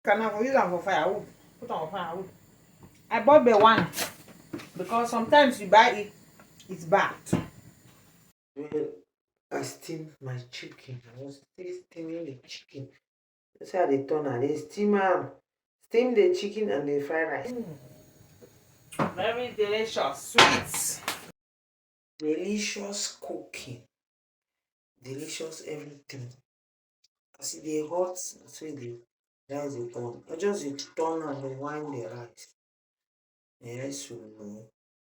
Can I use them for firewood? Put on firewood. I bought the one because sometimes you buy it, it's bad. Well, I steamed my chicken. I was still steaming the chicken. That's how they turn out. They steam the chicken and the fried rice. Very delicious, sweet. Delicious cooking. Delicious everything. As e dey hot, so the rice dey turn. I just dey turn and dey wind the rice. Yes, so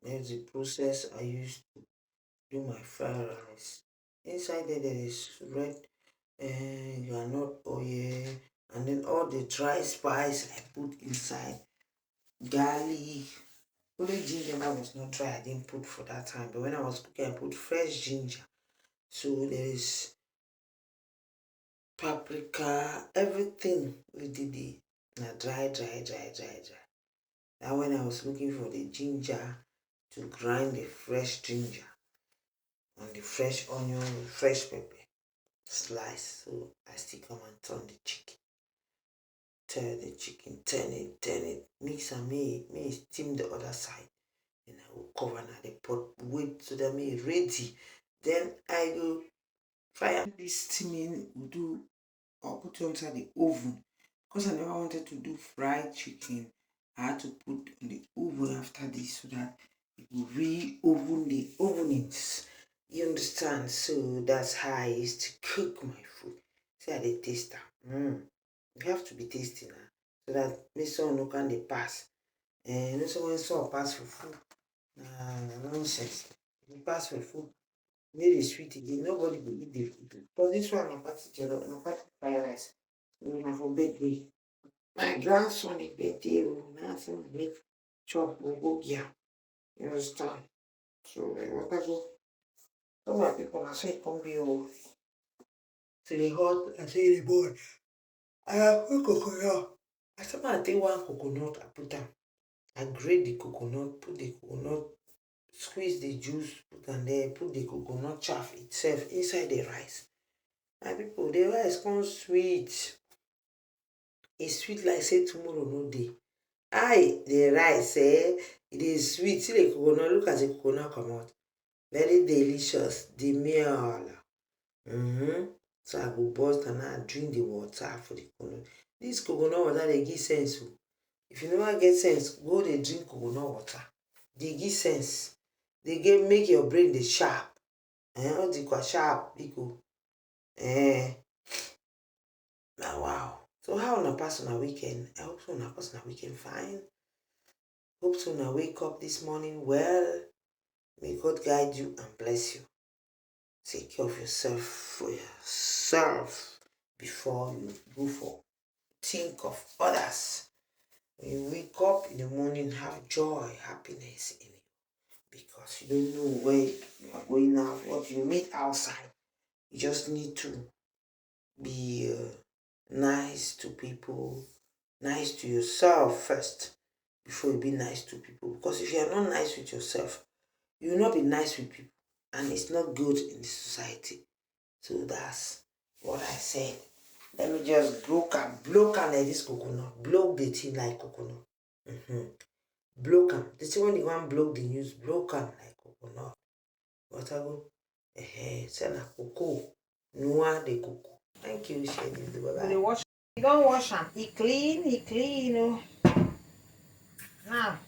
that's the process I use to do my fried rice. Inside there is red groundnut oil and then all the dry spice I put inside. Garlic. Only ginger that was not dry, I didn't put for that time. But when I was cooking, I put fresh ginger. So there is paprika, everything we did it. Now dry. That when I was looking for the ginger to grind the fresh ginger and the fresh onion, fresh pepper, slice. So I still come and turn the chicken. Turn the chicken, turn it, mix and may steam the other side. Then I will cover now the pot, wait so that may ready. Then I go fire this steaming, I'll put it inside the oven. Because I never wanted to do fried chicken, I had to put in the oven after this so that it will re-oven the ovenings. You understand? So that's how I used to cook my food. See how they taste that. You have to be tasty now. So that me son no can they pass. And no someone saw pass for food. Nonsense. If you pass for food, make it sweet again. Nobody will eat the food. But this one no party jollof, no party fried rice. Na for birthday. My grandson is birthday. Now say make chop go here. You understand? So what I go? Some of my people I say come be oh. So the hot, I say the boy. I have put coconut. I said I take one coconut, I put them. I grate the coconut, put the coconut, squeeze the juice, put am there, put the coconut chaff itself inside the rice. My people, the rice comes sweet. E sweet like say tomorrow no dey. The rice it is sweet. See the coconut, look at the coconut comot. Very delicious. The meal. So I go burst and I drink the water for the coconut. This coconut water dey give sense o. If you never get sense, go dey drink coconut water. Dey give sense. Dey make your brain dey sharp. All the kwa sharp biko. Now wow. So how una pass on a weekend? I hope so una pass on a weekend fine. Hope so una wake up this morning well. May God guide you and bless you. Take care of yourself for yourself before you go for think of others. When you wake up in the morning, have joy, happiness in you. Because you don't know where you are going out, what you meet outside. You just need to be nice to people, nice to yourself first before you be nice to people. Because if you are not nice with yourself, you will not be nice with people. And it's not good in the society. So that's what I said. Let me just blow am like this coconut. Blow the thing like coconut. Blow am. The thing when you want blow the news, blow am like coconut. What I go? Say na cocoa. Noir de cocoa. Thank you, Shady. Bye bye. You don't wash am. He clean, oh. Now.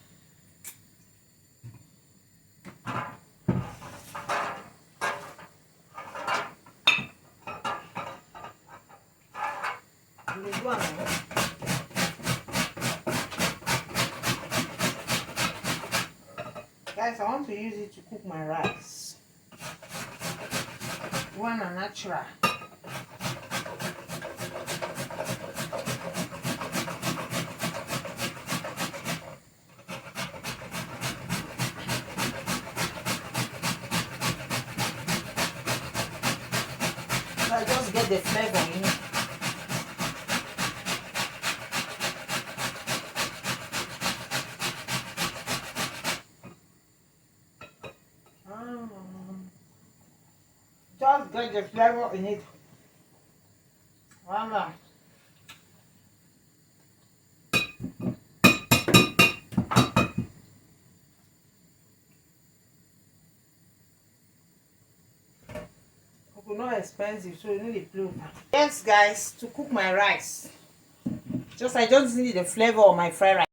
This one. Guys, I want to use it to cook my rice. One a natural. So I just get the flavor in it. Just get the flavor in it. Voila. not expensive, so you know the play. Yes, guys, to cook my rice. I just need the flavor of my fried rice.